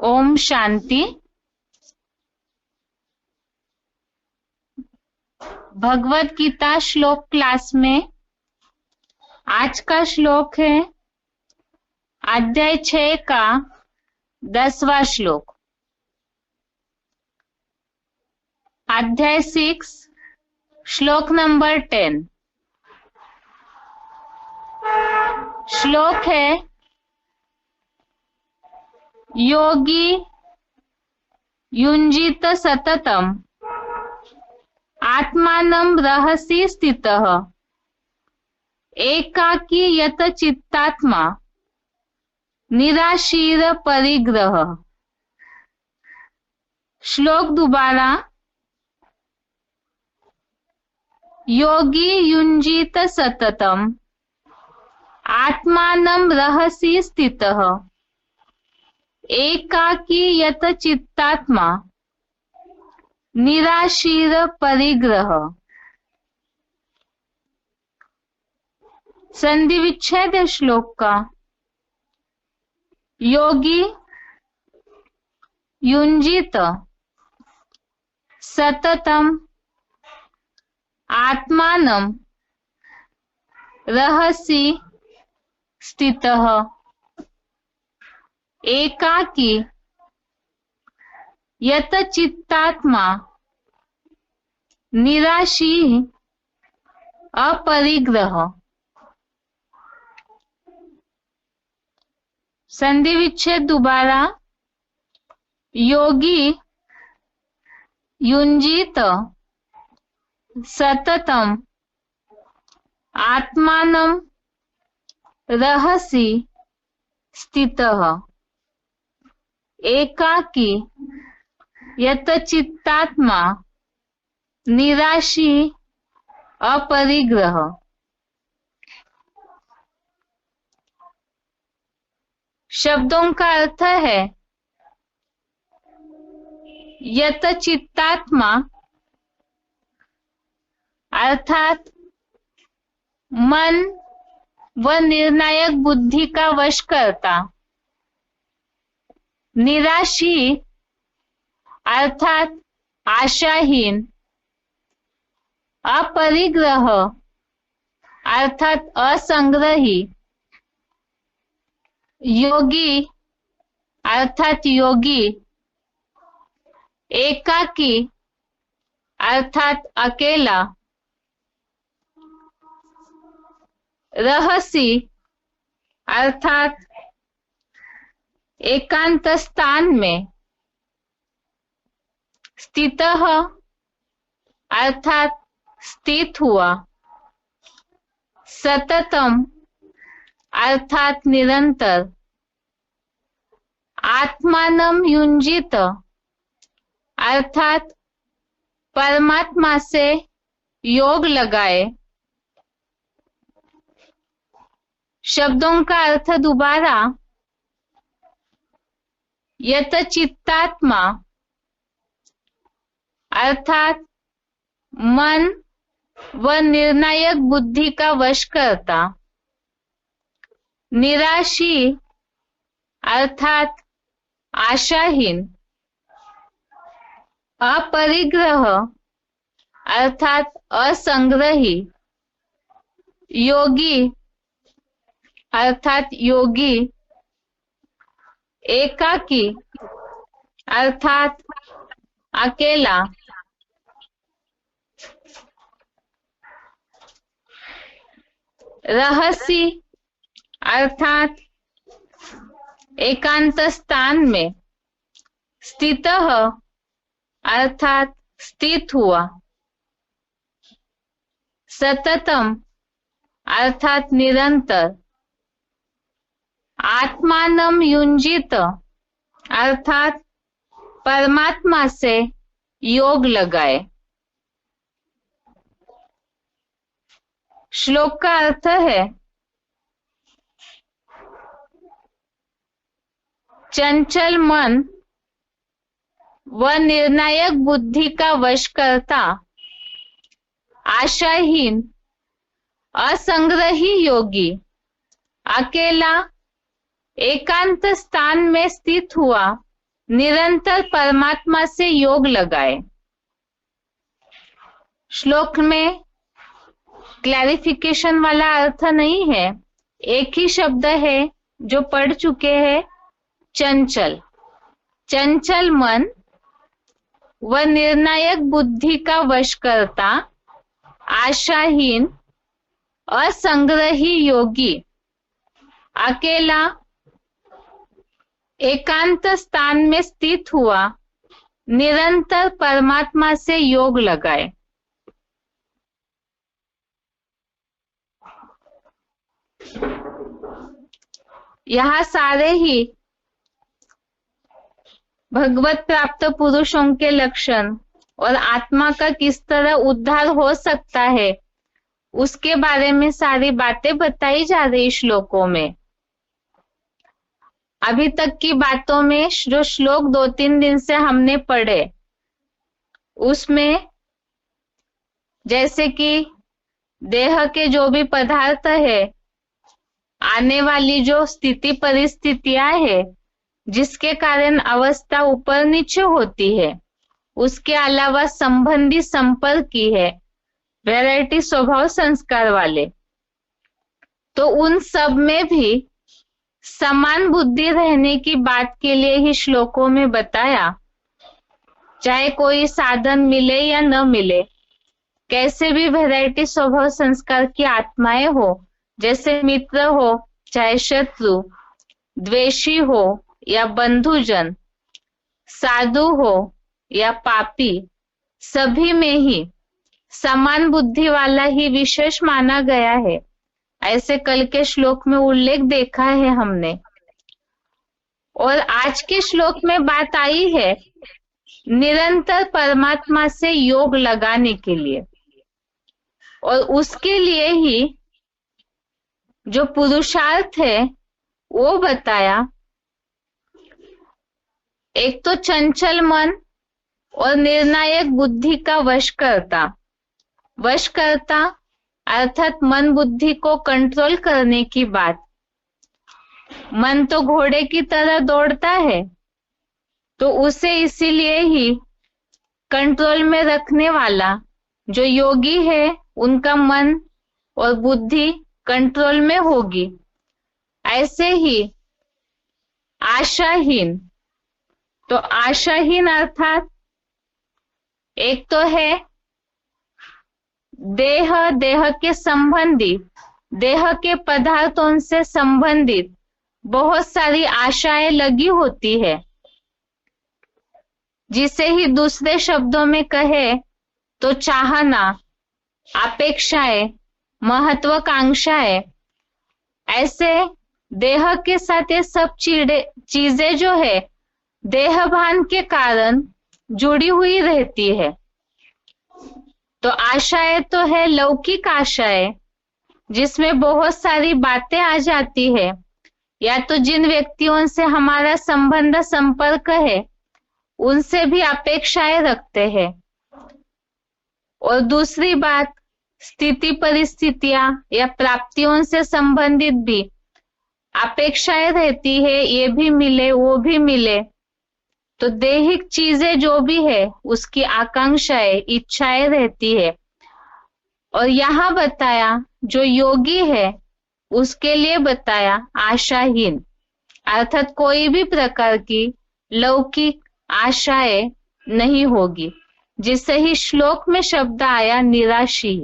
ओम शांति। भगवत गीता श्लोक क्लास में आज का श्लोक है अध्याय 6 का 10वां श्लोक। अध्याय 6 श्लोक नंबर 10। श्लोक है योगी युञ्जीत सततम् आत्मानं रहसि स्थितः एकाकी यत चित्तात्मा निराशीर परिग्रह। श्लोक दोबारा। योगी युञ्जीत सततम् आत्मानं रहसि स्थितः एकाकी यत चित्तात्मा निराशीर परिग्रह। संधि विच्छेद श्लोक का। योगी युञ्जीत सततम् आत्मानं रहसि स्थितः एकाकी यत चित्तात्मा निराशी अपरिग्रह। संधि विच्छेद दोबारा। योगी युञ्जीत सततम् आत्मानं रहसि स्थितः एकाकी यत चित्तात्मा निराशी अपरिग्रह। शब्दों का अर्थ है यत चित्तात्मा अर्थात मन व निर्णायक बुद्धि का वश करता। निराशी अर्थात आशाहीन। अपरिग्रह अर्थात असंग्रही। योगी अर्थात योगी। एकाकी अर्थात अकेला। रहसी अर्थात एकांत स्थान में। स्थितः अर्थात स्थित हुआ। सततम अर्थात निरंतर। आत्मानं युञ्जीत अर्थात परमात्मा से योग लगाए। शब्दों का अर्थ दोबारा। यत चित्तात्मा अर्थात मन व निर्णायक बुद्धि का वश करता। निराशी अर्थात आशाहीन। अपरिग्रह अर्थात असंग्रही। योगी अर्थात योगी। एकाकी अर्थात अकेला। रहसी अर्थात एकांत स्थान में। स्थितः अर्थात स्थित हुआ। सततम अर्थात निरंतर। आत्मानं युञ्जीत अर्थात परमात्मा से योग लगाए। श्लोक का अर्थ है चंचल मन व निर्णायक बुद्धि का वश करता आशाहीन असंग्रही योगी अकेला एकांत स्थान में स्थित हुआ निरंतर परमात्मा से योग लगाए। श्लोक में क्लैरिफिकेशन वाला अर्थ नहीं है, एक ही शब्द है जो पढ़ चुके हैं, चंचल। चंचल मन व निर्णायक बुद्धि का वश करता, आशाहीन, असंग्रही योगी अकेला एकांत स्थान में स्थित हुआ निरंतर परमात्मा से योग लगाए। यहाँ सारे ही भगवत प्राप्त पुरुषों के लक्षण और आत्मा का किस तरह उद्धार हो सकता है उसके बारे में सारी बातें बताई जा रही श्लोकों में। अभी तक की बातों में जो श्लोक 2-3 दिन से हमने पढ़े उसमें जैसे कि देह के जो भी पदार्थ है, आने वाली जो स्थिति परिस्थितियां है जिसके कारण अवस्था ऊपर नीचे होती है, उसके अलावा संबंधी संपर्क की है, वैरायटी स्वभाव संस्कार वाले, तो उन सब में भी समान बुद्धि रहने की बात के लिए ही श्लोकों में बताया। चाहे कोई साधन मिले या न मिले, कैसे भी वैरायटी स्वभाव संस्कार की आत्माएं हो, जैसे मित्र हो चाहे शत्रु, द्वेषी हो या बंधुजन, साधु हो या पापी, सभी में ही समान बुद्धि वाला ही विशेष माना गया है। ऐसे कल के श्लोक में उल्लेख देखा है हमने। और आज के श्लोक में बात आई है निरंतर परमात्मा से योग लगाने के लिए, और उसके लिए ही जो पुरुषार्थ है वो बताया। एक तो चंचल मन और निर्णायक बुद्धि का वश करता। वश करता अर्थात मन बुद्धि को कंट्रोल करने की बात। मन तो घोड़े की तरह दौड़ता है, तो उसे इसीलिए ही कंट्रोल में रखने वाला जो योगी है उनका मन और बुद्धि कंट्रोल में होगी। ऐसे ही आशाहीन, तो आशाहीन अर्थात एक तो है देह के संबंधित, देह के पदार्थों से संबंधित बहुत सारी आशाएं लगी होती है, जिसे ही दूसरे शब्दों में कहे तो चाहना, अपेक्षाएं, महत्वाकांक्षाएं। ऐसे देह के साथ ये सब चीजें जो है देह भान के कारण जुड़ी हुई रहती है। तो आशाएं तो है लौकिक आशाएं, जिसमें बहुत सारी बातें आ जाती है, या तो जिन व्यक्तियों से हमारा संबंध संपर्क है उनसे भी अपेक्षाएं रखते हैं। और दूसरी बात, स्थिति परिस्थितियां या प्राप्तियों से संबंधित भी अपेक्षाएं रहती है, ये भी मिले वो भी मिले। तो दैहिक चीजें जो भी है उसकी आकांक्षाएं, इच्छाएं रहती है। और यहाँ बताया जो योगी है उसके लिए बताया आशाहीन, अर्थात कोई भी प्रकार की लौकिक आशाएं नहीं होगी, जिससे ही श्लोक में शब्द आया निराशी।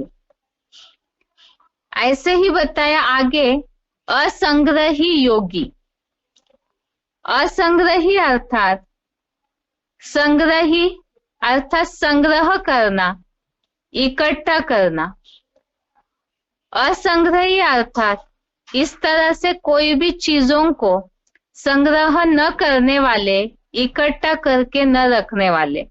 ऐसे ही बताया आगे असंग्रही योगी। असंग्रही अर्थात संग्रही अर्थात संग्रह करना, इकट्ठा करना। असंग्रही अर्थात इस तरह से कोई भी चीजों को संग्रह न करने वाले, इकट्ठा करके न रखने वाले।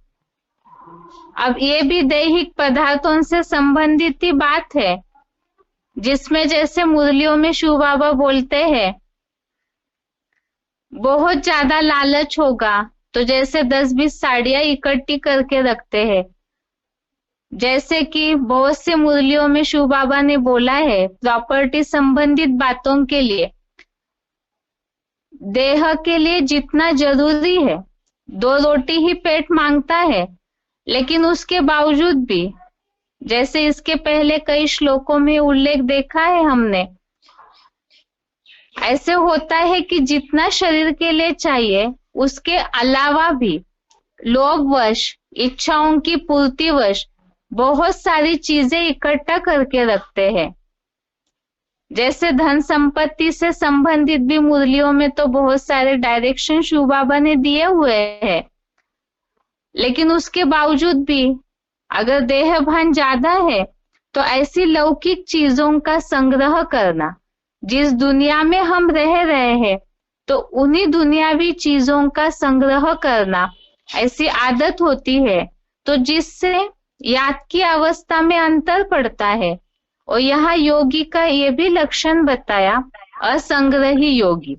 अब ये भी दैहिक पदार्थों से संबंधित ही बात है, जिसमें जैसे मुरलियों में शिव बाबा बोलते हैं बहुत ज्यादा लालच होगा तो जैसे 10-20 साड़ियां इकट्ठी करके रखते हैं। जैसे कि बहुत से मुरलियों में शिव बाबा ने बोला है प्रॉपर्टी संबंधित बातों के लिए, देह के लिए जितना जरूरी है, 2 रोटी ही पेट मांगता है, लेकिन उसके बावजूद भी, जैसे इसके पहले कई श्लोकों में उल्लेख देखा है हमने, ऐसे होता है कि जितना शरीर के लिए चाहिए उसके अलावा भी लोभवश, इच्छाओं की पूर्तिवश बहुत सारी चीजें इकट्ठा करके रखते हैं। जैसे धन संपत्ति से संबंधित भी मुरलियों में तो बहुत सारे डायरेक्शन शिव बाबा ने दिए हुए हैं, लेकिन उसके बावजूद भी अगर देह भान ज्यादा है तो ऐसी लौकिक चीजों का संग्रह करना, जिस दुनिया में हम रह रहे हैं तो उन्हीं दुनियावी चीजों का संग्रह करना, ऐसी आदत होती है, तो जिससे याद की अवस्था में अंतर पड़ता है। और यहाँ योगी का ये भी लक्षण बताया, असंग्रही योगी।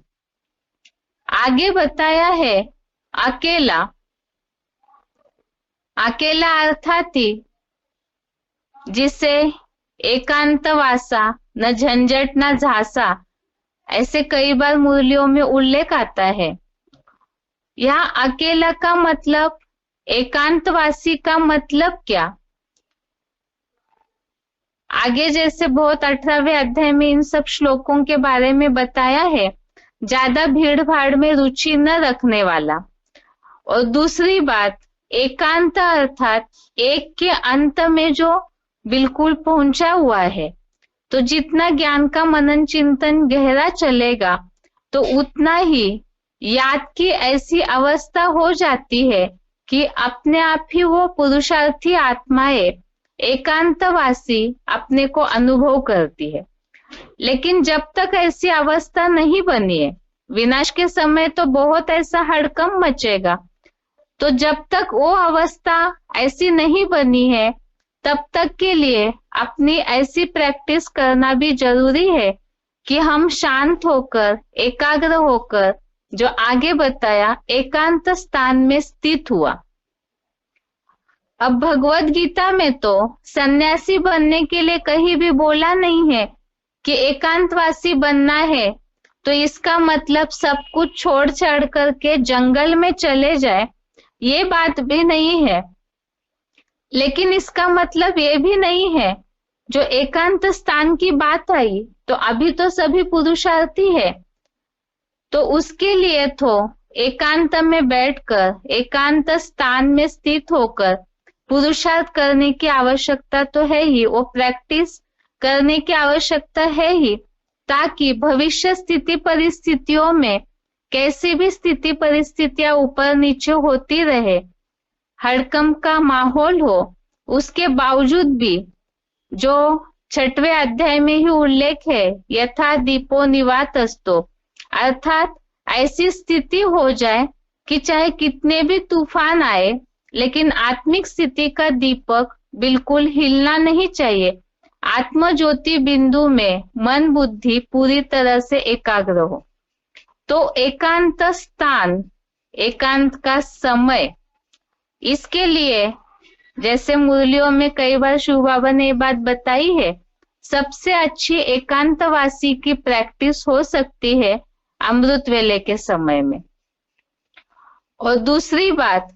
आगे बताया है अकेला। अकेला अर्थात ही जिसे एकांतवासा, न झंझट न झांसा, ऐसे कई बार मुरलियों में उल्लेख आता है। यहाँ अकेला का मतलब, एकांतवासी का मतलब क्या? आगे जैसे बहुत 18वें अध्याय में इन सब श्लोकों के बारे में बताया है, ज्यादा भीड़ भाड़ में रुचि न रखने वाला। और दूसरी बात, एकांत अर्थात एक के अंत में जो बिल्कुल पहुंचा हुआ है। तो जितना ज्ञान का मनन चिंतन गहरा चलेगा तो उतना ही याद की ऐसी अवस्था हो जाती है कि अपने आप ही वो पुरुषार्थी आत्माएं एकांतवासी अपने को अनुभव करती है। लेकिन जब तक ऐसी अवस्था नहीं बनी है, विनाश के समय तो बहुत ऐसा हड़कंप मचेगा। तो जब तक वो अवस्था ऐसी नहीं बनी है, तब तक के लिए अपनी ऐसी प्रैक्टिस करना भी जरूरी है कि हम शांत होकर, एकाग्र होकर, जो आगे बताया, एकांत स्थान में स्थित हुआ। अब भगवत गीता में तो सन्यासी बनने के लिए कहीं भी बोला नहीं है कि एकांतवासी बनना है तो इसका मतलब सब कुछ छोड़ छाड़ करके जंगल में चले जाए, ये बात भी नहीं है। लेकिन इसका मतलब ये भी नहीं है, जो एकांत स्थान की बात आई तो अभी तो सभी पुरुषार्थी है, तो उसके लिए तो एकांत में बैठकर, एकांत स्थान में स्थित होकर पुरुषार्थ करने की आवश्यकता तो है ही, वो प्रैक्टिस करने की आवश्यकता है ही, ताकि भविष्य स्थिति परिस्थितियों में कैसी भी स्थिति परिस्थितियां ऊपर नीचे होती रहे, हड़कंप का माहौल हो, उसके बावजूद भी जो 6वें अध्याय में ही उल्लेख है, यथा दीपो निवातस्तो, अर्थात ऐसी स्थिति हो जाए कि चाहे कितने भी तूफान आए, लेकिन आत्मिक स्थिति का दीपक बिल्कुल हिलना नहीं चाहिए। आत्म ज्योति बिंदु में मन बुद्धि पूरी तरह से एकाग्र हो। तो एकांत स्थान, एकांत का समय, इसके लिए जैसे मुरलियों में कई बार शिव बाबा ने ये बात बताई है, सबसे अच्छी एकांतवासी की प्रैक्टिस हो सकती है अमृत वेले के समय में। और दूसरी बात,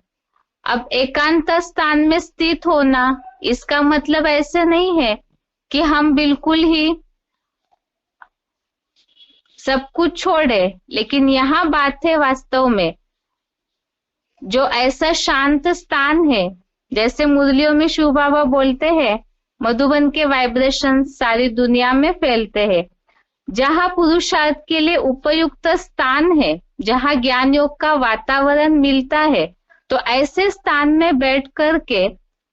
अब एकांत स्थान में स्थित होना, इसका मतलब ऐसे नहीं है कि हम बिल्कुल ही सब कुछ छोड़े, लेकिन यहाँ बात है वास्तव में जो ऐसा शांत स्थान है, जैसे मुरलियों में शिव बाबा बोलते हैं, मधुबन के वाइब्रेशन सारी दुनिया में फैलते हैं, जहाँ पुरुषार्थ के लिए उपयुक्त स्थान है, जहाँ ज्ञान योग का वातावरण मिलता है, तो ऐसे स्थान में बैठ कर के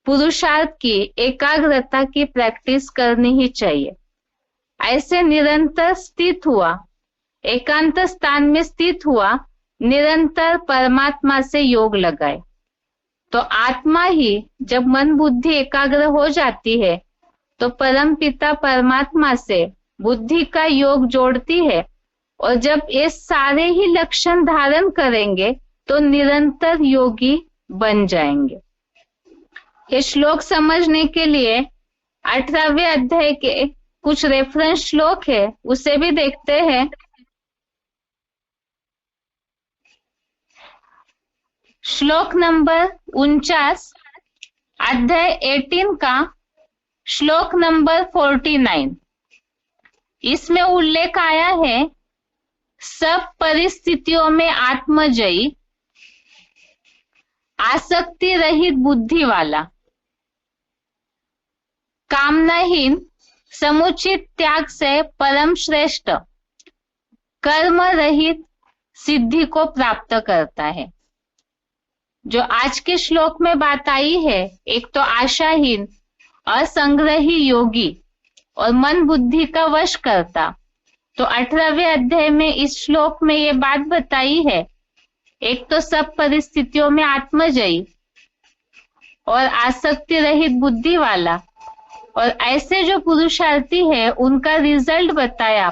पुरुषार्थ की एकाग्रता की प्रैक्टिस करनी ही चाहिए। ऐसे निरंतर स्थित हुआ, एकांत स्थान में स्थित हुआ, निरंतर परमात्मा से योग लगाए, तो आत्मा ही जब मन बुद्धि एकाग्र हो जाती है तो परम पिता परमात्मा से बुद्धि का योग जोड़ती है, और जब ये सारे ही लक्षण धारण करेंगे तो निरंतर योगी बन जाएंगे। ये श्लोक समझने के लिए 18वें अध्याय के कुछ रेफरेंस श्लोक है, उसे भी देखते हैं। श्लोक नंबर 49, अध्याय 18 का श्लोक नंबर 49। इसमें उल्लेख आया है, सब परिस्थितियों में आत्मजयी, आसक्ति रहित बुद्धि वाला, कामनाहीन, समुचित त्याग से परम श्रेष्ठ, कर्म रहित सिद्धि को प्राप्त करता है। जो आज के श्लोक में बात आई है, एक तो आशाहीन, असंग्रही योगी और मन बुद्धि का वश करता। तो 18वें अध्याय में इस श्लोक में ये बात बताई है, एक तो सब परिस्थितियों में आत्मजयी और आसक्ति रहित बुद्धि वाला, और ऐसे जो पुरुषार्थी है उनका रिजल्ट बताया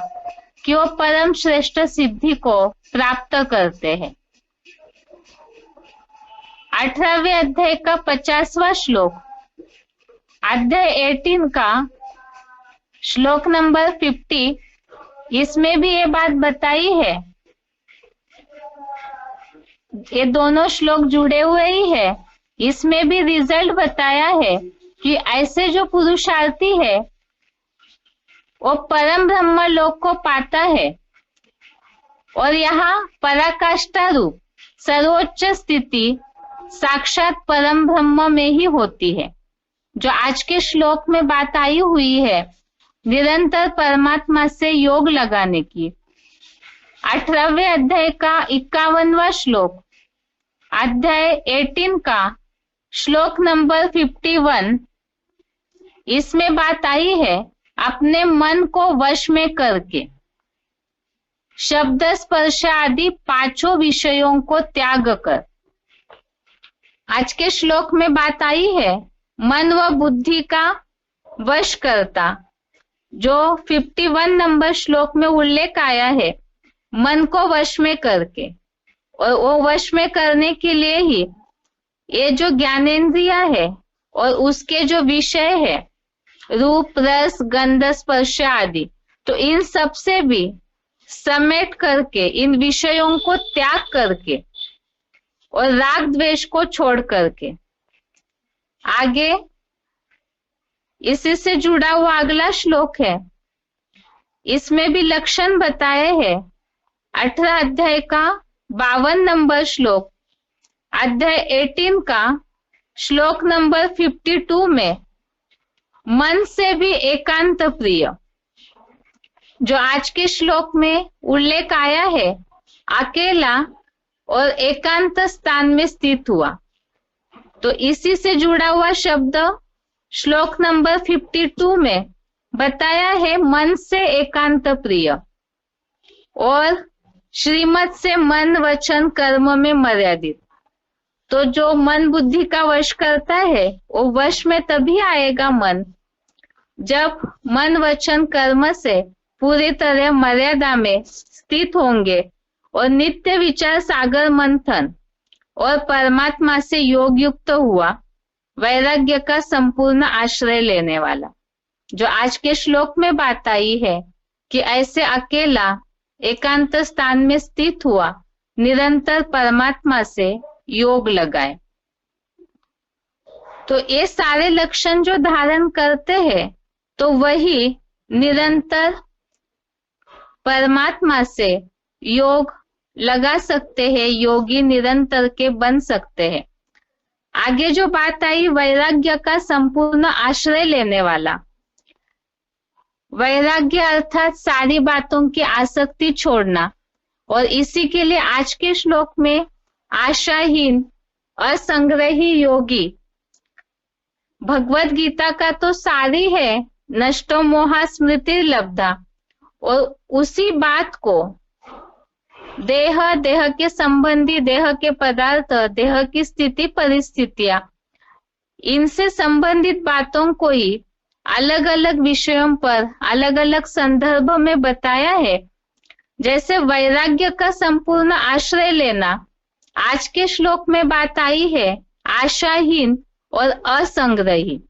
कि वो परम श्रेष्ठ सिद्धि को प्राप्त करते हैं। 18वें अध्याय का 50वां श्लोक, अध्याय 18 का श्लोक नंबर 50, इसमें भी ये बात बताई है। ये दोनों श्लोक जुड़े हुए ही है। इसमें भी रिजल्ट बताया है कि ऐसे जो पुरुषार्थी है वो परम ब्रह्म लोक को पाता है, और यहाँ पराकाष्ठा रूप सर्वोच्च स्थिति साक्षात परम ब्रह्म में ही होती है। जो आज के श्लोक में बात आई हुई है निरंतर परमात्मा से योग लगाने की। 18वें अध्याय का 51वां श्लोक, अध्याय 18 का श्लोक नंबर 51, इसमें बात आई है, अपने मन को वश में करके शब्द स्पर्श आदि पांचों विषयों को त्याग कर। आज के श्लोक में बात आई है, मन व बुद्धि का वश करता। जो 51 नंबर श्लोक में उल्लेख आया है, मन को वश में करके, और वो वश में करने के लिए ही ये जो ज्ञानेंद्रिया है और उसके जो विषय है रूप रस गंध स्पर्श आदि, तो इन सब से भी समेट करके, इन विषयों को त्याग करके और राग द्वेष को छोड़ करके आगे इसी से जुड़ा हुआ अगला श्लोक है। इसमें भी लक्षण बताए हैं। 18 अध्याय का 52 नंबर श्लोक, अध्याय 18 का श्लोक नंबर 52 में मन से भी एकांत प्रिय, जो आज के श्लोक में उल्लेख आया है, अकेला और एकांत स्थान में स्थित हुआ। तो इसी से जुड़ा हुआ शब्द श्लोक नंबर 52 में बताया है, मन से एकांत प्रिय और श्रीमत से मन वचन कर्म में मर्यादित। तो जो मन बुद्धि का वश करता है वो वश में तभी आएगा मन, जब मन वचन कर्म से पूरी तरह मर्यादा में स्थित होंगे और नित्य विचार सागर मंथन और परमात्मा से योग युक्त हुआ वैराग्य का संपूर्ण आश्रय लेने वाला। जो आज के श्लोक में बात आई है कि ऐसे अकेला एकांत स्थान में स्थित हुआ निरंतर परमात्मा से योग लगाए। तो ये सारे लक्षण जो धारण करते हैं तो वही निरंतर परमात्मा से योग लगा सकते हैं, योगी निरंतर के बन सकते हैं। आगे जो बात आई, वैराग्य का संपूर्ण आश्रय लेने वाला। वैराग्य अर्थात सारी बातों की आसक्ति छोड़ना, और इसी के लिए आज के श्लोक में आशाहीन असंग्रही योगी। भगवत गीता का तो सारी है, नष्टो मोहा स्मृति लब्धा, और उसी बात को देह, देह के संबंधी, देह के पदार्थ, देह की स्थिति परिस्थितियां, इनसे संबंधित बातों को ही अलग अलग विषयों पर अलग अलग संदर्भ में बताया है। जैसे वैराग्य का संपूर्ण आश्रय लेना, आज के श्लोक में बात आई है, आशाहीन और असंग्रही।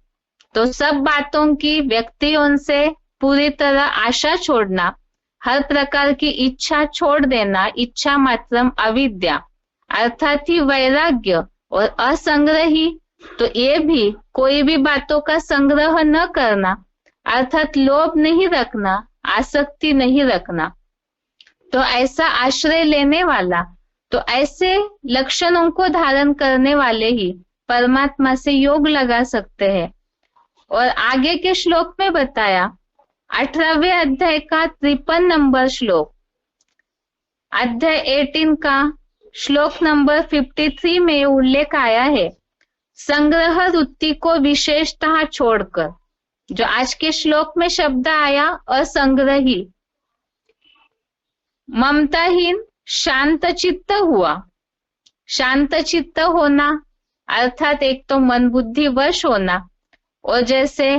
तो सब बातों की, व्यक्तियों से पूरी तरह आशा छोड़ना, हर प्रकार की इच्छा छोड़ देना, इच्छा मात्रम अविद्या, अर्थात ही वैराग्य, और असंग्रही तो ये भी कोई भी बातों का संग्रह न करना, अर्थात लोभ नहीं रखना, आसक्ति नहीं रखना। तो ऐसा आश्रय लेने वाला, तो ऐसे लक्षणों को धारण करने वाले ही परमात्मा से योग लगा सकते हैं। और आगे के श्लोक में बताया 18वें अध्याय का 53 नंबर श्लोक, अध्याय 18 का श्लोक नंबर 53 में उल्लेख आया है, संग्रह वृत्ति को विशेषतः छोड़कर। जो आज के श्लोक में शब्द आया असंग्रही, ममताहीन शांत चित्त हुआ। शांत चित्त होना अर्थात एक तो मन बुद्धि वश होना, और जैसे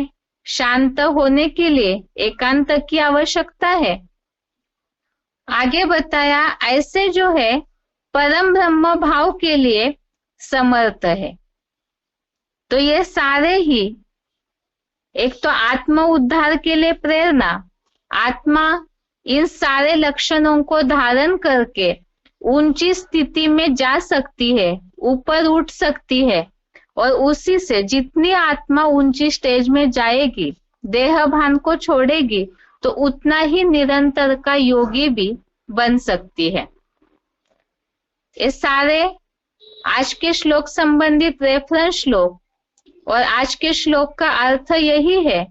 शांत होने के लिए एकांत की आवश्यकता है। आगे बताया ऐसे जो है परम ब्रह्म भाव के लिए समर्थ है। तो ये सारे ही एक तो आत्म उद्धार के लिए प्रेरणा, आत्मा इन सारे लक्षणों को धारण करके ऊंची स्थिति में जा सकती है, ऊपर उठ सकती है, और उसी से जितनी आत्मा ऊंची स्टेज में जाएगी, देह भान को छोड़ेगी, तो उतना ही निरंतर का योगी भी बन सकती है। ये सारे आज के श्लोक संबंधित रेफरेंस श्लोक, और आज के श्लोक का अर्थ यही है,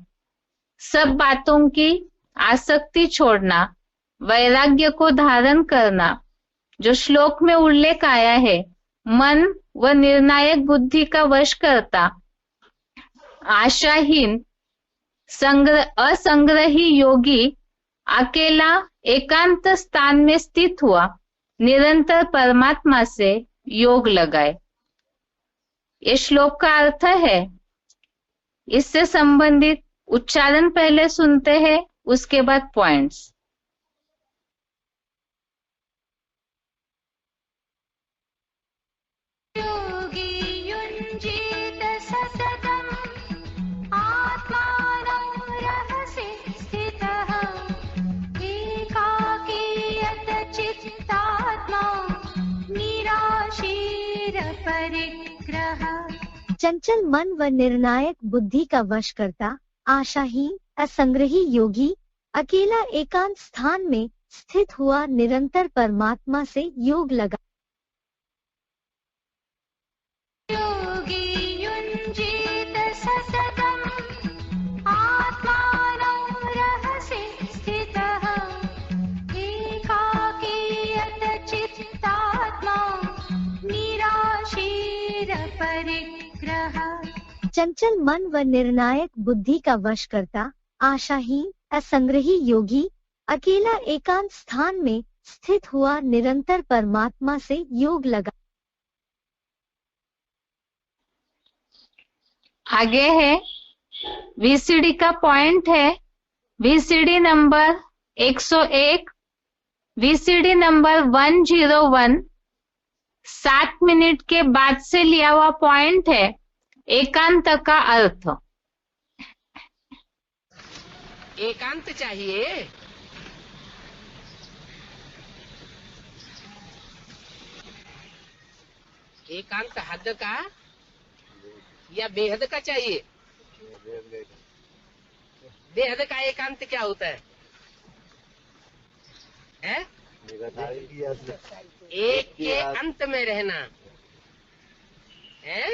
सब बातों की आसक्ति छोड़ना, वैराग्य को धारण करना। जो श्लोक में उल्लेख आया है, मन व निर्णायक बुद्धि का वश करता, आशाहीन असंग्रही योगी अकेला एकांत स्थान में स्थित हुआ निरंतर परमात्मा से योग लगाए। ये श्लोक का अर्थ है। इससे संबंधित उच्चारण पहले सुनते हैं, उसके बाद पॉइंट्स। चंचल मन व निर्णायक बुद्धि का वश करता, आशाहीन असंग्रही योगी अकेला एकांत स्थान में स्थित हुआ निरंतर परमात्मा से योग लगा। चंचल मन व निर्णायक बुद्धि का वश करता, आशाहीन असंग्रही योगी अकेला एकांत स्थान में स्थित हुआ निरंतर परमात्मा से योग लगा। आगे है वीसीडी का पॉइंट है, VCD number 101, VCD number 101, 7 minute के बाद से लिया हुआ पॉइंट है, एकांत का अर्थ। एकांत चाहिए, एकांत हद का या बेहद का चाहिए? बेहद का एकांत क्या होता है? एक के अंत में रहना है,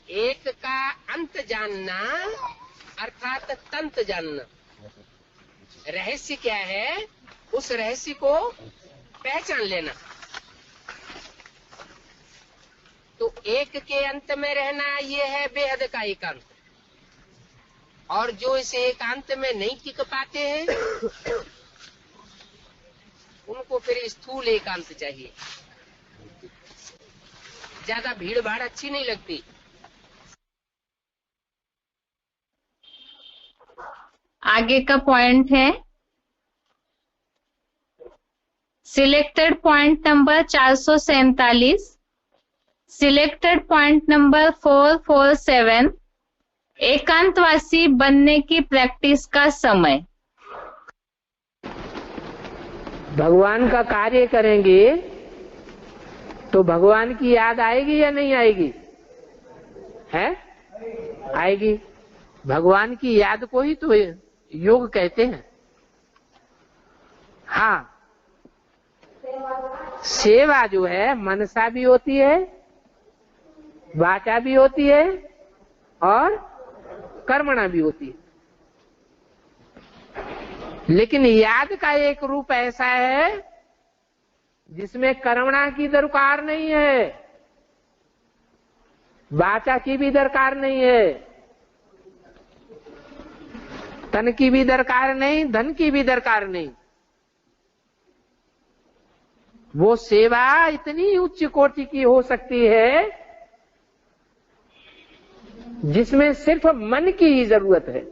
एक का अंत जानना अर्थात तंत जानना। रहस्य क्या है, उस रहस्य को पहचान लेना। तो एक के अंत में रहना ये है बेहद का एकांत। और जो इस एकांत में नहीं टिक पाते हैं उनको फिर स्थूल एकांत चाहिए। ज्यादा भीड़ भाड़ अच्छी नहीं लगती। आगे का पॉइंट है selected point number 447, selected point number 447, एकांतवासी बनने की प्रैक्टिस का समय। भगवान का कार्य करेंगे तो भगवान की याद आएगी या नहीं आएगी? है, आएगी। भगवान की याद को ही तो योग कहते हैं। हाँ, सेवा जो है मनसा भी होती है, वाचा भी होती है और कर्मणा भी होती है। लेकिन याद का एक रूप ऐसा है जिसमें कर्मणा की दरकार नहीं है, वाचा की भी दरकार नहीं है, तन की भी दरकार नहीं, धन की भी दरकार नहीं। वो सेवा इतनी उच्च कोटि की हो सकती है जिसमें सिर्फ मन की ही जरूरत है।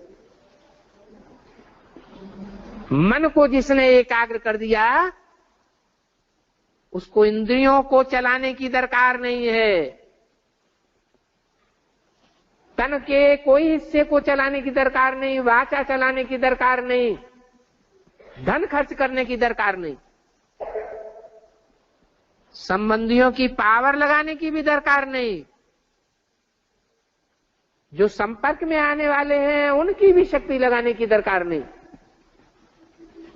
मन को जिसने एकाग्र कर दिया उसको इंद्रियों को चलाने की दरकार नहीं है, तन के कोई हिस्से को चलाने की दरकार नहीं, वाचा चलाने की दरकार नहीं, धन खर्च करने की दरकार नहीं, संबंधियों की पावर लगाने की भी दरकार नहीं, जो संपर्क में आने वाले हैं उनकी भी शक्ति लगाने की दरकार नहीं।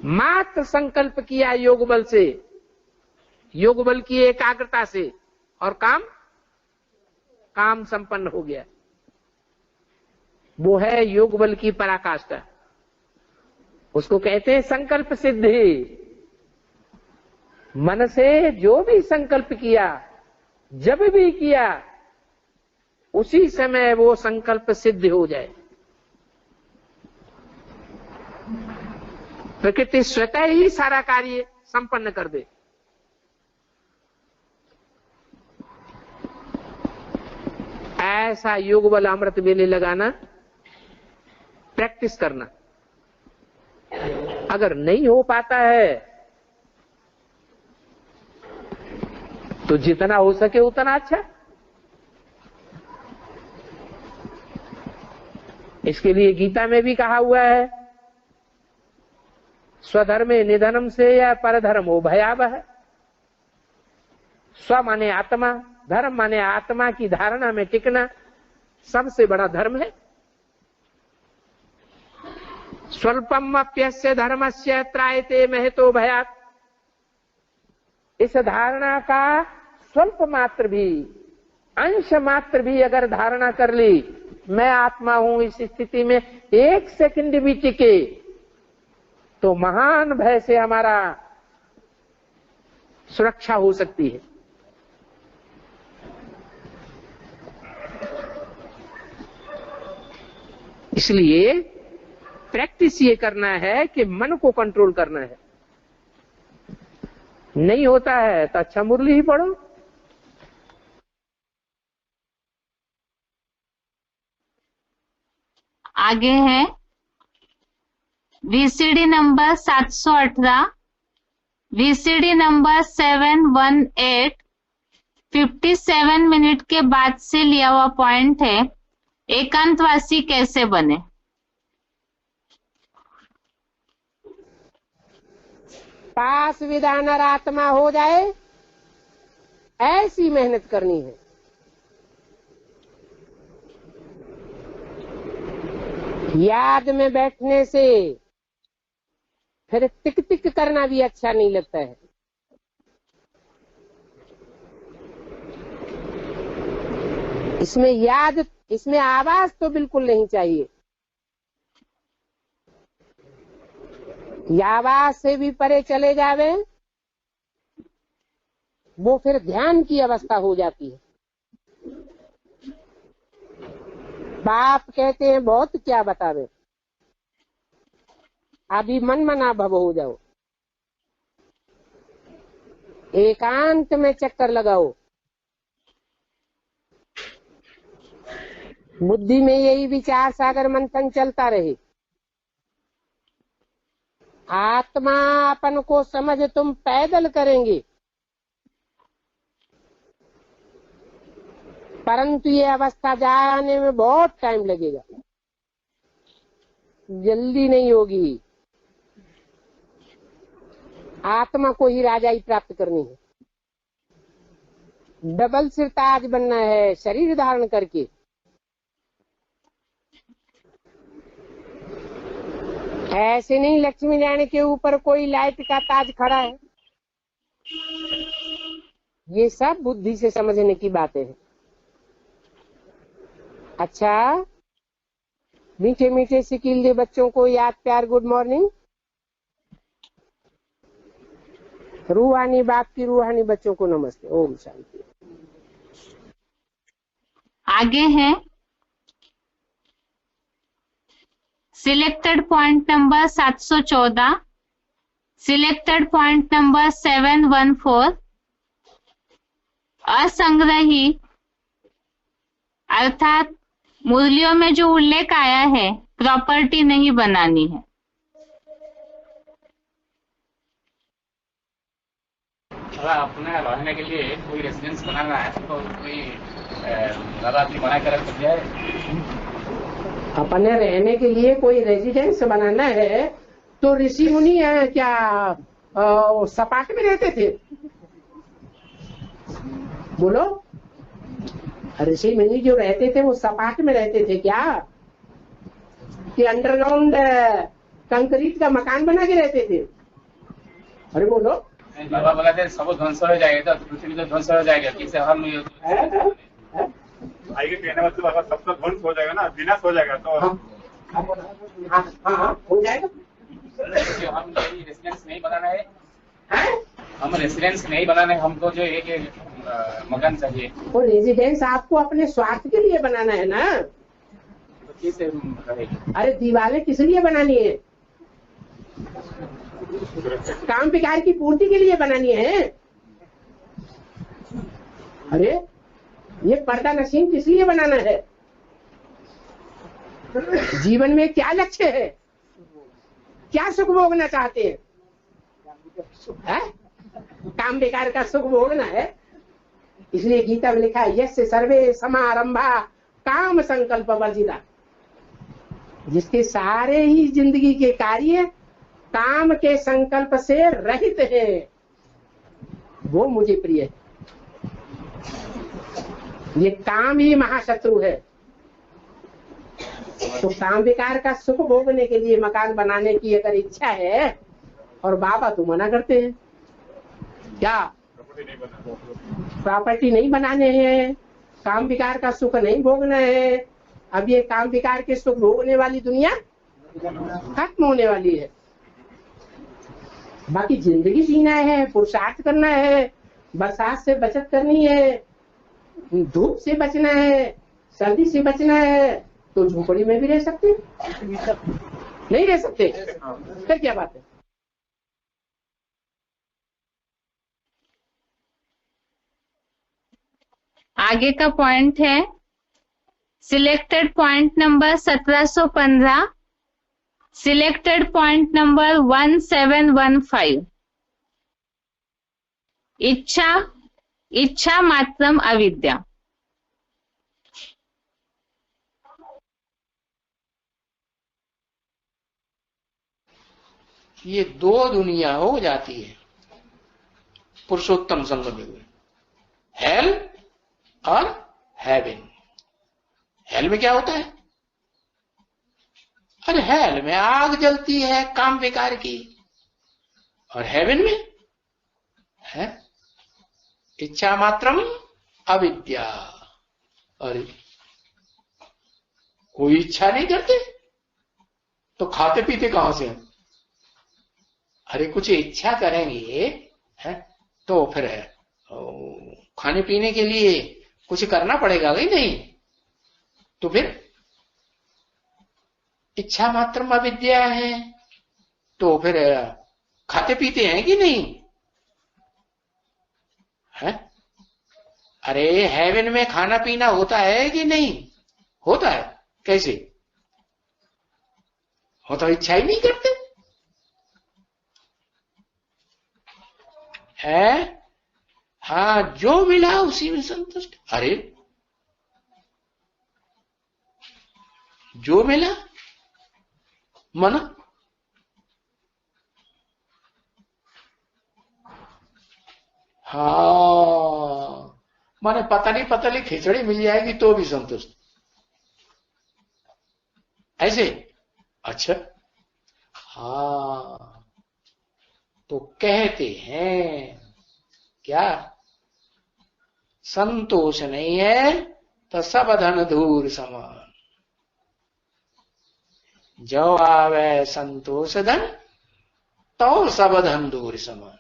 मात्र संकल्प किया योग बल से, योग बल की एकाग्रता से, और काम संपन्न हो गया। वो है योग बल की पराकाष्ठा। उसको कहते हैं संकल्प सिद्धि। मन से जो भी संकल्प किया, जब भी किया, उसी समय वो संकल्प सिद्ध हो जाए। प्रकृति स्वतः ही सारा कार्य संपन्न कर दे। ऐसा योग बल अमृत वेले लगाना, प्रैक्टिस करना। अगर नहीं हो पाता है तो जितना हो सके उतना अच्छा। इसके लिए गीता में भी कहा हुआ है, स्वधर्मे निधनम से या परधर्मो भयावह। स्व माने आत्मा, धर्म माने आत्मा की धारणा में टिकना सबसे बड़ा धर्म है। स्वल्पम अप्यस्य धर्मस्य त्रायते महतो भयात्। इस धारणा का स्वल्प मात्र भी, अंश मात्र भी अगर धारणा कर ली, मैं आत्मा हूं, इस स्थिति में एक सेकंड भी टिके तो महान भय से हमारा सुरक्षा हो सकती है। इसलिए प्रैक्टिस ये करना है कि मन को कंट्रोल करना है। नहीं होता है तो अच्छा मुरली ही पढ़ो। आगे है VCD number 718, VCD number 718, 57 minute के बाद से लिया हुआ पॉइंट है, एकांतवासी कैसे बने। पास विदानर आत्मा हो जाए, ऐसी मेहनत करनी है। याद में बैठने से फिर टिक टिक करना भी अच्छा नहीं लगता है। इसमें याद, इसमें आवाज तो बिल्कुल नहीं चाहिए। आवाज से भी परे चले जावे वो फिर ध्यान की अवस्था हो जाती है। बाप कहते हैं बहुत क्या बतावे, अभी मन मना भव हो जाओ, एकांत में चक्कर लगाओ। बुद्धि में यही विचार सागर मंथन चलता रहे। आत्मा अपन को समझ तुम पैदल करेंगे, परंतु ये अवस्था जाने में बहुत टाइम लगेगा, जल्दी नहीं होगी। आत्मा को ही राजाई प्राप्त करनी है। डबल सिरताज बनना है शरीर धारण करके। ऐसे नहीं लक्ष्मी नारायण के ऊपर कोई लाइट का ताज खड़ा है। ये सब बुद्धि से समझने की बातें हैं। अच्छा, मीठे मीठे सिकील दे बच्चों को याद प्यार गुड मॉर्निंग। रूहानी बाप की रूहानी बच्चों को नमस्ते। ओम शांति। आगे है selected point number 714, selected point number 714, असंग्रही अर्थात मुरलियों में जो उल्लेख आया है प्रॉपर्टी नहीं बनानी है। अपने रहने के लिए कोई रेसिडेंस बनाना है तो कोई दादा आदमी बना कर रख दिया है। अपने रहने के लिए कोई रेजिडेंस बनाना है तो ऋषि मुनि क्या सपाट में रहते थे? बोलो, ऋषि मुनि जो रहते थे वो सपाट में रहते थे क्या, कि अंडरग्राउंड कंक्रीट का मकान बना के रहते थे? अरे बोलो। बाबा बोला थे सब ध्वंस हो जाएगा तो पृथ्वी तो ध्वंस हो जाएगा, किसे हम आगे कहने मतलब बाबा सब तो ध्वंस हो जाएगा ना, विनाश हो जाएगा तो हाँ हो जाएगा। हम रेसिडेंस नहीं बनाना है, हम रेसिडेंस नहीं बनाना है, हमको जो एक मकान चाहिए। वो रेजिडेंस आपको अपने स्वार्थ के लिए बनाना है ना, तो किस रहेगी? अरे दीवारें किस लिए बनानी है? काम विकार की पूर्ति के लिए बनानी है। अरे ये पर्दा नशीन किस लिए बनाना है? जीवन में क्या लक्ष्य है, क्या सुख भोगना चाहते हैं? है? काम बेकार का सुख भोगना है। इसलिए गीता में लिखा है यस्य सर्वे समारंभा काम संकल्प वर्जिता, जिसके सारे ही जिंदगी के कार्य काम के संकल्प से रहित है वो मुझे प्रिय है। ये काम ही महाशत्रु है। तो काम विकार का सुख भोगने के लिए मकान बनाने की अगर इच्छा है और बाबा तो मना करते हैं, क्या प्रॉपर्टी नहीं बनाने हैं, काम विकार का सुख नहीं भोगना है। अब ये काम विकार के सुख भोगने वाली दुनिया खत्म होने वाली है। बाकी जिंदगी जीना है, पुरुषार्थ करना है, बरसात से बचत करनी है, धूप से बचना है, सर्दी से बचना है, तो झोपड़ी में भी रह सकते नहीं रह सकते? फिर क्या बात है? आगे का पॉइंट है selected point number 1715, selected point number 1715, इच्छा मात्रम अविद्या। ये दो दुनिया हो जाती है पुरुषोत्तम संगम में, हेल और हेवन। हेल में क्या होता है? अरे हेल में आग जलती है काम विकार की, और हेवन में है इच्छा मात्रम अविद्या। अरे कोई इच्छा नहीं करते तो खाते पीते कहां से? अरे कुछ इच्छा करेंगे है तो फिर खाने पीने के लिए कुछ करना पड़ेगा कि नहीं? तो फिर इच्छा मात्र अविद्या है, तो फिर खाते पीते हैं कि नहीं? है? अरे हेवन में खाना पीना होता है कि नहीं होता है? कैसे होता? इच्छा ही नहीं करते है। हाँ, जो मिला उसी में संतुष्ट। अरे जो मिला मना, हाँ माने पतली पतली खिचड़ी मिल जाएगी तो भी संतुष्ट, ऐसे। अच्छा, हाँ, तो कहते हैं क्या, संतोष नहीं है तो सब धन धूर समान, जो आवे संतोष धन तो सब धन दूर समान।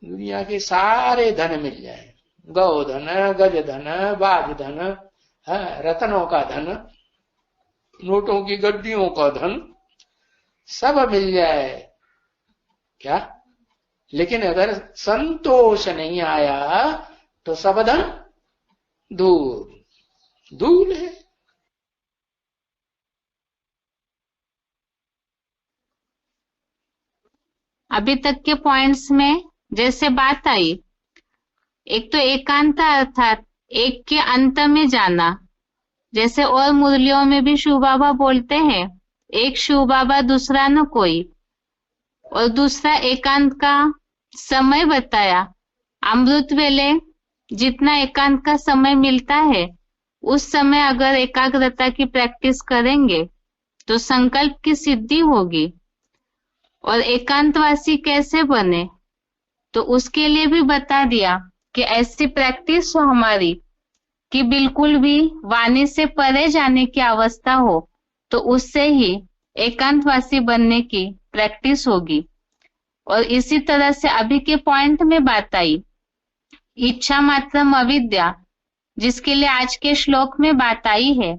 दुनिया के सारे धन मिल जाए, गौ धन, गज धन, बाज धन, रत्नों का धन, नोटों की गड्डियों का धन, सब मिल जाए क्या, लेकिन अगर संतोष नहीं आया तो सब धन दूर दूर है। अभी तक के पॉइंट्स में जैसे बात आई, एक तो एकांत अर्थात एक के अंत में जाना, जैसे और मुरलियों में भी शिव बाबा बोलते हैं, एक शिव बाबा दूसरा न कोई। और दूसरा एकांत का समय बताया, अमृत वेले जितना एकांत का समय मिलता है उस समय अगर एकाग्रता की प्रैक्टिस करेंगे तो संकल्प की सिद्धि होगी। और एकांतवासी कैसे बने, तो उसके लिए भी बता दिया कि ऐसी प्रैक्टिस हो हमारी कि बिल्कुल भी वाणी से परे जाने की अवस्था हो, तो उससे ही एकांतवासी बनने की प्रैक्टिस होगी। और इसी तरह से अभी के पॉइंट में बात आई, इच्छा मात्रम अविद्या, जिसके लिए आज के श्लोक में बात आई है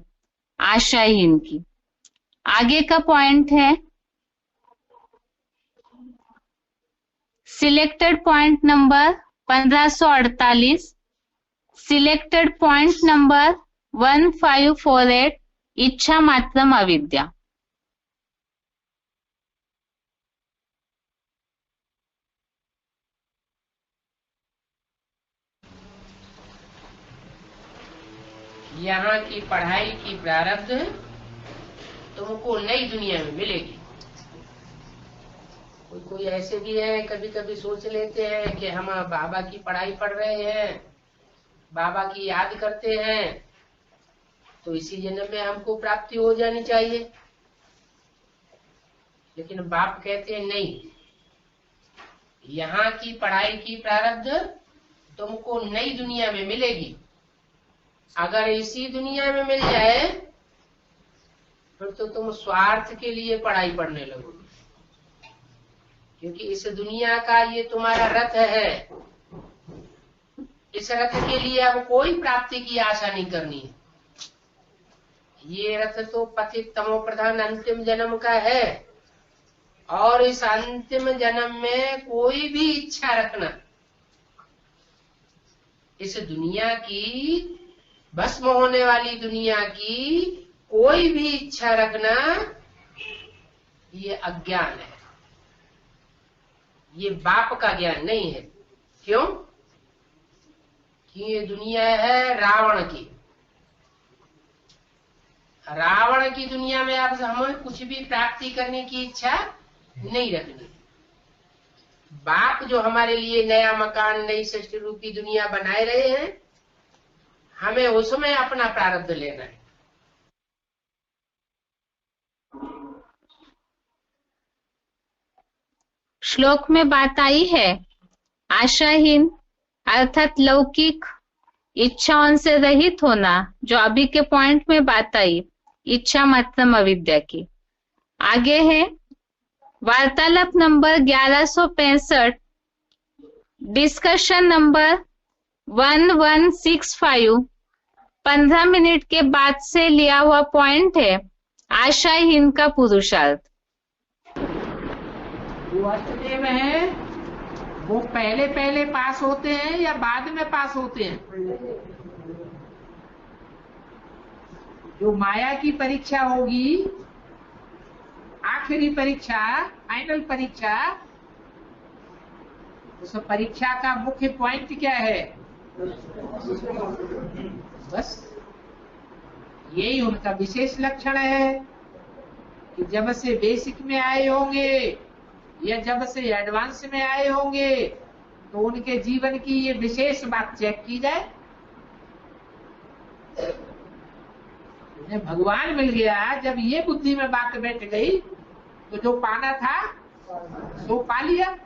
आशाहीन की। आगे का पॉइंट है selected point number 1548, selected point number 1548, इच्छा मात्रम अविद्या। यहाँ की पढ़ाई की प्रारब्ध तुमको नई दुनिया में मिलेगी। कोई ऐसे भी है, कभी कभी सोच लेते हैं कि हम बाबा की पढ़ाई पढ़ रहे हैं, बाबा की याद करते हैं, तो इसी जन्म में हमको प्राप्ति हो जानी चाहिए। लेकिन बाप कहते हैं नहीं, यहाँ की पढ़ाई की प्रारब्ध तुमको नई दुनिया में मिलेगी। अगर इसी दुनिया में मिल जाए फिर तो तुम स्वार्थ के लिए पढ़ाई पढ़ने लगोगे, क्योंकि इस दुनिया का ये तुम्हारा रथ है। इस रथ के लिए अब कोई प्राप्ति की आशा नहीं करनी है। ये रथ तो पतित तमो प्रधान अंतिम जन्म का है, और इस अंतिम जन्म में कोई भी इच्छा रखना, इस दुनिया की भस्म होने वाली दुनिया की कोई भी इच्छा रखना, ये अज्ञान है, ये बाप का ज्ञान नहीं है। क्यों? कि ये दुनिया है रावण की। रावण की दुनिया में अब हमें कुछ भी प्राप्ति करने की इच्छा नहीं रखनी। बाप जो हमारे लिए नया मकान, नई सृष्टि रूपी दुनिया बनाए रहे हैं, हमें उसमें अपना प्रारब्ध लेना है। श्लोक में बात आई है आशाहीन अर्थात लौकिक इच्छाओं से रहित होना, जो अभी के पॉइंट में बात आई इच्छा मात्रम अविद्या की। आगे है वार्तालाप नंबर 1165, डिस्कशन नंबर 1165, 15 मिनट के बाद से लिया हुआ पॉइंट है आशाहीन का पुरुषार्थ। जो अष्टदेव है वो पहले पहले पास होते हैं या बाद में पास होते हैं? जो माया की परीक्षा होगी, आखिरी परीक्षा, फाइनल परीक्षा, उस परीक्षा का मुख्य पॉइंट क्या है? बस यही उनका विशेष लक्षण है कि जब से बेसिक में आए होंगे या जब से एडवांस में आए होंगे, तो उनके जीवन की ये विशेष बात चेक की जाए। उन्हें भगवान मिल गया, जब ये बुद्धि में बात बैठ गई तो जो पाना था सो पा लिया।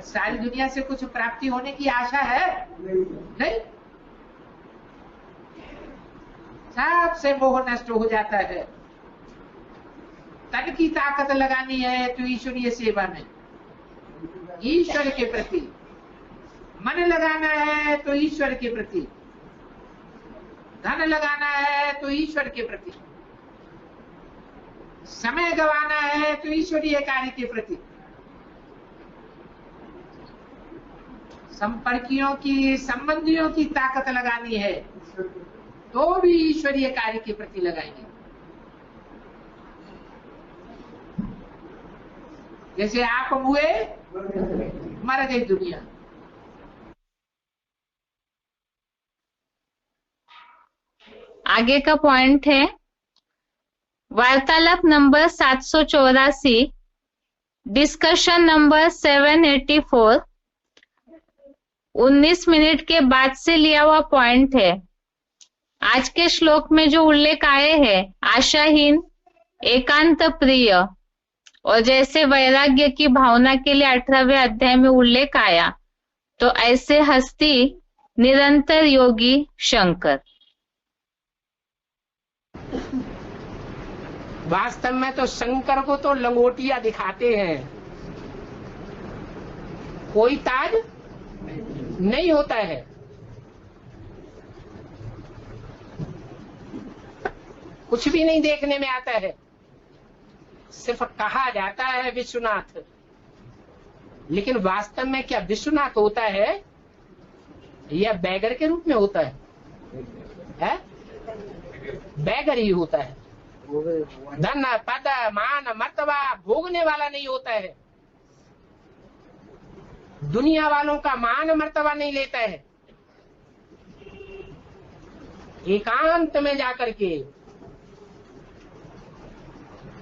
सारी दुनिया से कुछ प्राप्ति होने की आशा है? नहीं। सबसे मोह नष्ट हो जाता है। तन की ताकत लगानी है तो ईश्वरीय सेवा में, ईश्वर के प्रति। मन लगाना है तो ईश्वर के प्रति, धन लगाना है तो ईश्वर के प्रति, समय गंवाना है तो ईश्वरीय कार्य के प्रति, संपर्कियों की, संबंधियों की ताकत लगानी है तो भी ईश्वरीय कार्य के प्रति लगाएंगे। जैसे आप हुए, मर गई दुनिया। आगे का पॉइंट है वार्तालाप नंबर 784, डिस्कशन नंबर 784, 19 मिनट के बाद से लिया हुआ पॉइंट है। आज के श्लोक में जो उल्लेख आए हैं, आशाहीन, एकांत प्रिय और जैसे वैराग्य की भावना के लिए 18वें अध्याय में उल्लेख आया, तो ऐसे हस्ती निरंतर योगी शंकर। वास्तव में तो शंकर को तो लंगोटिया दिखाते हैं, कोई ताज नहीं होता है। कुछ भी नहीं देखने में आता है, सिर्फ कहा जाता है विश्वनाथ। लेकिन वास्तव में क्या विश्वनाथ होता है या बैगर के रूप में होता है? बैगर ही होता है। धन, पद, मान, मर्तबा भोगने वाला नहीं होता है। दुनिया वालों का मान मर्तबा नहीं लेता है। एकांत में जाकर के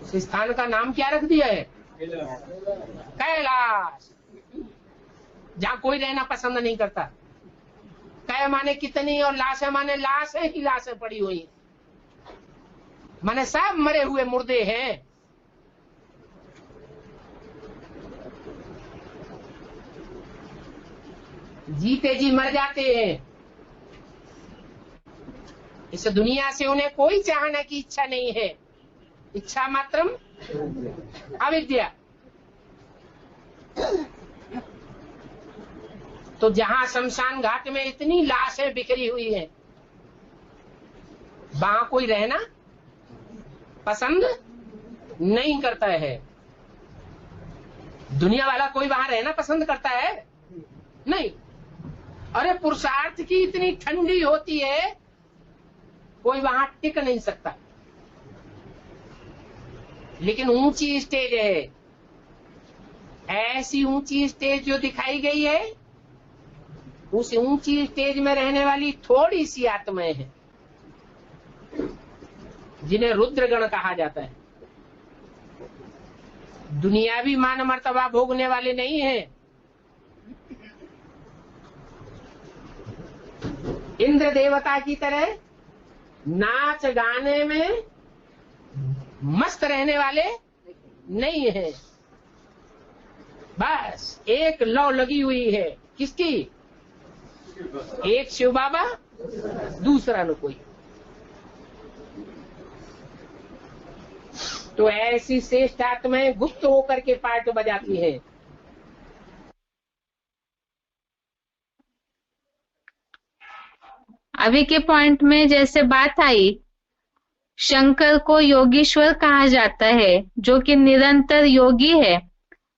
उस स्थान का नाम क्या रख दिया है? कैलाश। जहां कोई रहना पसंद नहीं करता। कै माने कितनी और लाश माने लाशें ही लाशें पड़ी हुई, माने सब मरे हुए मुर्दे हैं। जीते जी मर जाते हैं। इस दुनिया से उन्हें कोई चाहने की इच्छा नहीं है। इच्छा मात्रम अविद्या। तो जहां शमशान घाट में इतनी लाशें बिखरी हुई हैं, वहां कोई रहना पसंद नहीं करता है। दुनिया वाला कोई वहां रहना पसंद करता है? नहीं। अरे पुरुषार्थ की इतनी ठंडी होती है, कोई वहां टिक नहीं सकता। लेकिन ऊंची स्टेज है, ऐसी ऊंची स्टेज जो दिखाई गई है, उस ऊंची स्टेज में रहने वाली थोड़ी सी आत्माएं हैं, जिन्हें रुद्रगण कहा जाता है। दुनियावी मान मर्तबा भोगने वाले नहीं हैं। इंद्र देवता की तरह नाच गाने में मस्त रहने वाले नहीं है। बस एक लौ लगी हुई है। किसकी? एक शिव बाबा, दूसरा न कोई। तो ऐसी श्रेष्ठ आत्माएं गुप्त होकर के पार्ट बजाती है। अभी के पॉइंट में जैसे बात आई, शंकर को योगीश्वर कहा जाता है, जो कि निरंतर योगी है,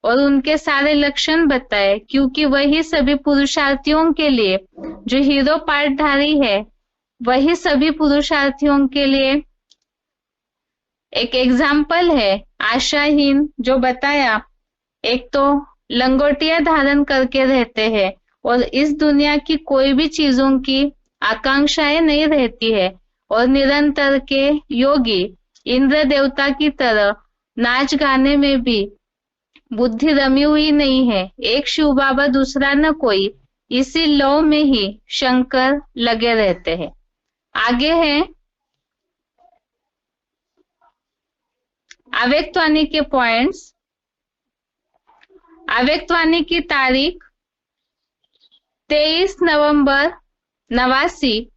और उनके सारे लक्षण बताए, क्योंकि वही सभी पुरुषार्थियों के लिए जो हीरो पार्टधारी है, वही सभी पुरुषार्थियों के लिए एक एग्जाम्पल है। आशाहीन जो बताया, एक तो लंगोटिया धारण करके रहते हैं और इस दुनिया की कोई भी चीजों की आकांक्षाएं नहीं रहती है, और निरंतर के योगी इंद्र देवता की तरह नाच गाने में भी बुद्धि रमी हुई नहीं है, एक शिव बाबा दूसरा न कोई, इसी लौ में ही शंकर लगे रहते हैं। आगे है अव्यक्तवाणी के पॉइंट्स। अव्यक्तवाणी की तारीख 23 नवंबर 89।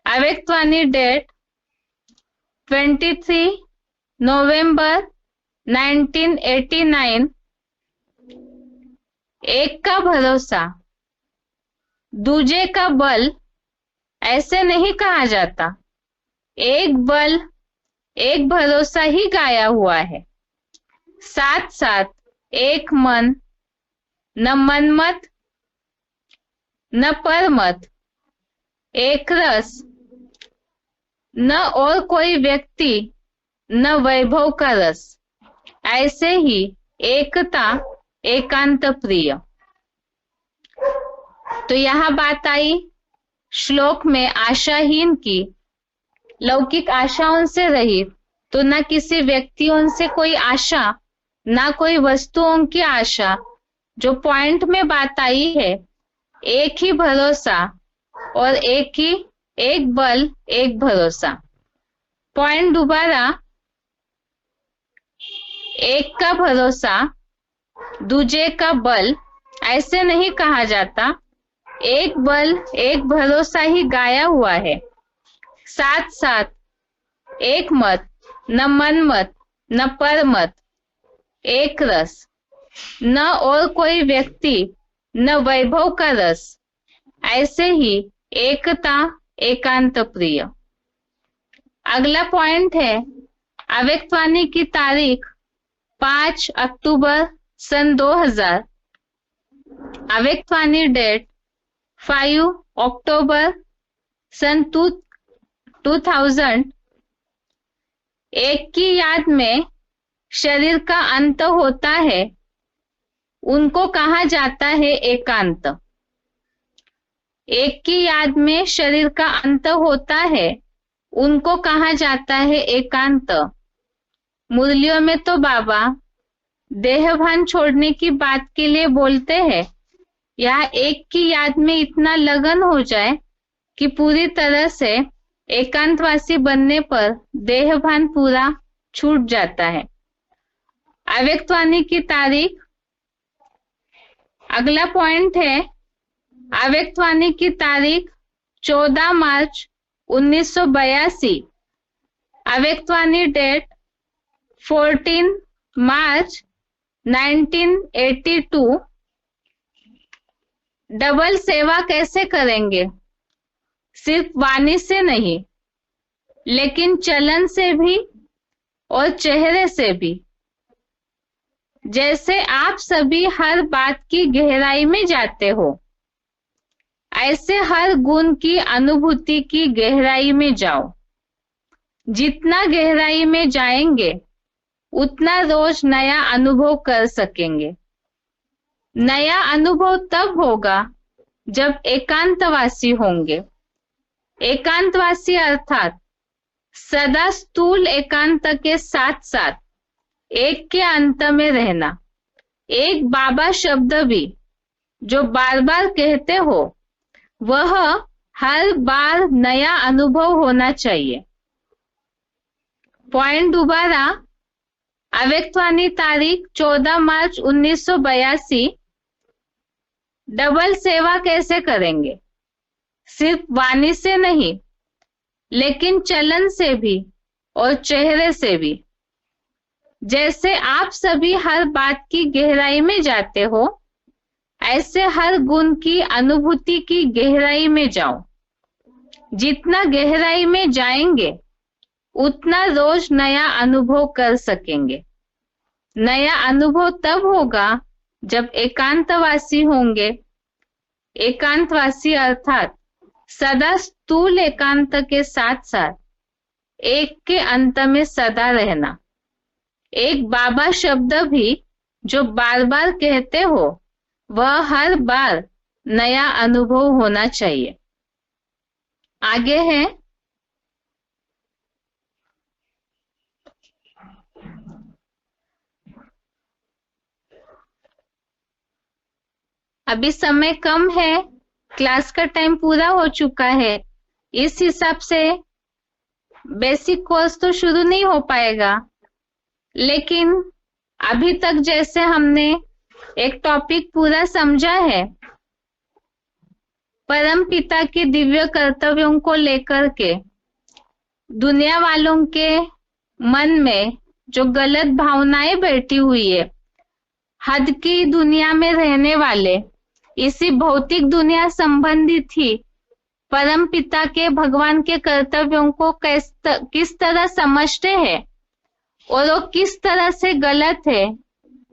अव्यक्तवाणी डेट 23 नवंबर 1989। एक का भरोसा दूजे का बल ऐसे नहीं कहा जाता। एक बल एक भरोसा ही गाया हुआ है। साथ साथ एक मन, न मनमत न परमत, एक रस, न और कोई व्यक्ति न वैभव का रस, ऐसे ही एकता एकांत प्रिय। तो यहां बात आई श्लोक में आशाहीन की, लौकिक आशाओं से रहित, तो न किसी व्यक्तियों से कोई आशा, ना कोई वस्तुओं की आशा। जो पॉइंट में बात आई है, एक ही भरोसा और एक बल एक भरोसा। पॉइंट दोबारा, एक का भरोसा दूजे का बल ऐसे नहीं कहा जाता। एक बल एक भरोसा ही गाया हुआ है। साथ साथ एक मत, न मनमत न परमत, एक रस, न और कोई व्यक्ति न वैभव का रस, ऐसे ही एकता एकांत प्रिय। अगला पॉइंट है अव्यक्तवाणी की तारीख 5 अक्टूबर सन 2000। अव्यक्तवाणी डेट 5 अक्टूबर सन 2000। एक की याद में शरीर का अंत होता है, उनको कहा जाता है एकांत। एक की याद में शरीर का अंत होता है, उनको कहा जाता है एकांत। मुरलियों में तो बाबा देहभान छोड़ने की बात के लिए बोलते हैं। यह एक की याद में इतना लगन हो जाए कि पूरी तरह से एकांतवासी बनने पर देहभान पूरा छूट जाता है। अव्यक्तवाणी की तारीख, अगला पॉइंट है अव्यक्तवाणी की तारीख 14 मार्च 1982। अव्यक्तवाणी डेट 14 मार्च 1982। डबल सेवा कैसे करेंगे? सिर्फ वाणी से नहीं, लेकिन चलन से भी और चेहरे से भी। जैसे आप सभी हर बात की गहराई में जाते हो, ऐसे हर गुण की अनुभूति की गहराई में जाओ। जितना गहराई में जाएंगे, उतना रोज नया अनुभव कर सकेंगे। नया अनुभव तब होगा जब एकांतवासी होंगे। एकांतवासी अर्थात सदा स्थूल एकांत के साथ साथ एक के अंत में रहना। एक बाबा शब्द भी जो बार बार कहते हो, वह हर बार नया अनुभव होना चाहिए। पॉइंट दोबारा, अव्यक्तवाणी तारीख 14 मार्च 1982। डबल सेवा कैसे करेंगे? सिर्फ वाणी से नहीं, लेकिन चलन से भी और चेहरे से भी। जैसे आप सभी हर बात की गहराई में जाते हो, ऐसे हर गुण की अनुभूति की गहराई में जाओ। जितना गहराई में जाएंगे, उतना रोज नया अनुभव कर सकेंगे। नया अनुभव तब होगा जब एकांतवासी होंगे। एकांतवासी अर्थात सदा स्थूल एकांत के साथ साथ एक के अंत में सदा रहना। एक बाबा शब्द भी जो बार बार कहते हो, वह हर बार नया अनुभव होना चाहिए। आगे है अभी समय कम है, क्लास का टाइम पूरा हो चुका है, इस हिसाब से बेसिक कोर्स तो शुरू नहीं हो पाएगा। लेकिन अभी तक जैसे हमने एक टॉपिक पूरा समझा है, परम पिता के दिव्य कर्तव्यों को लेकर के दुनिया वालों के मन में जो गलत भावनाएं बैठी हुई है, हद की दुनिया में रहने वाले इसी भौतिक दुनिया संबंधित ही परम पिता के भगवान के कर्तव्यों को किस तरह समझते हैं और वो किस तरह से गलत है,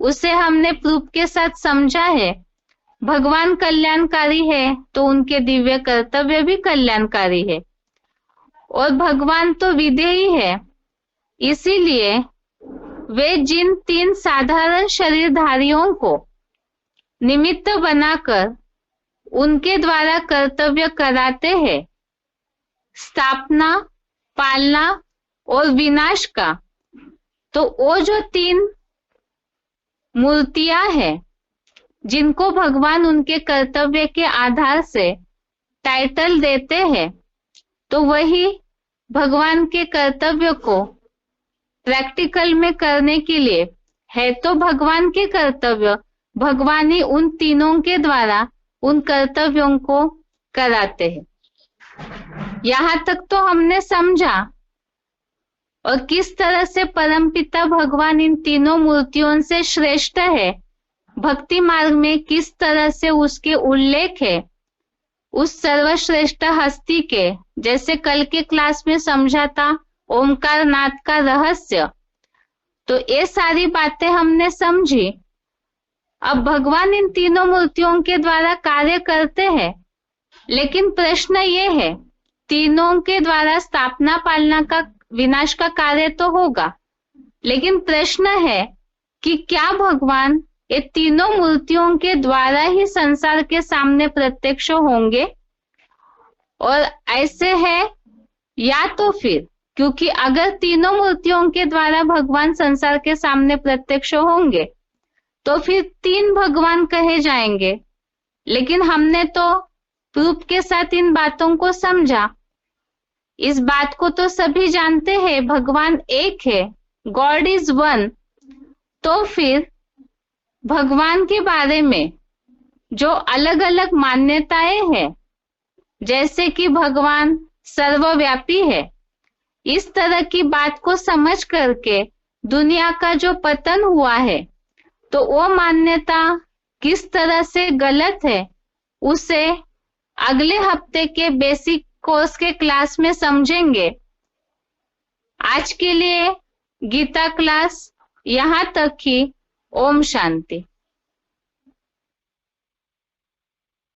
उसे हमने प्रूफ के साथ समझा है। भगवान कल्याणकारी है तो उनके दिव्य कर्तव्य भी कल्याणकारी है, और भगवान तो विधेयी है, इसीलिए वे जिन 3 साधारण शरीरधारियों को निमित्त बनाकर उनके द्वारा कर्तव्य कराते हैं, स्थापना, पालना और विनाश का, तो वो जो 3 मूर्तियां हैं जिनको भगवान उनके कर्तव्य के आधार से टाइटल देते हैं, तो वही भगवान के कर्तव्य को प्रैक्टिकल में करने के लिए है। तो भगवान के कर्तव्य भगवान ही उन तीनों के द्वारा उन कर्तव्यों को कराते हैं। यहाँ तक तो हमने समझा, और किस तरह से परमपिता भगवान इन तीनों मूर्तियों से श्रेष्ठ है, भक्ति मार्ग में किस तरह से उसके उल्लेख है उस सर्वश्रेष्ठ हस्ती के, जैसे कल के क्लास में समझा था ओमकार नाद का रहस्य। तो ये सारी बातें हमने समझी। अब भगवान इन तीनों मूर्तियों के द्वारा कार्य करते हैं, लेकिन प्रश्न ये है, तीनों के द्वारा स्थापना, पालना का, विनाश का कार्य तो होगा, लेकिन प्रश्न है कि क्या भगवान ये तीनों मूर्तियों के द्वारा ही संसार के सामने प्रत्यक्ष होंगे? और ऐसे है या तो फिर, क्योंकि अगर तीनों मूर्तियों के द्वारा भगवान संसार के सामने प्रत्यक्ष होंगे तो फिर 3 भगवान कहे जाएंगे। लेकिन हमने तो प्रूफ के साथ इन बातों को समझा। इस बात को तो सभी जानते हैं, भगवान एक है, गॉड इज वन। तो फिर भगवान के बारे में जो अलग अलग मान्यताएं हैं, जैसे कि भगवान सर्वव्यापी है, इस तरह की बात को समझ करके दुनिया का जो पतन हुआ है, तो वो मान्यता किस तरह से गलत है, उसे अगले हफ्ते के बेसिक कोर्स के क्लास में समझेंगे। आज के लिए गीता क्लास यहाँ तक ही। ओम शांति।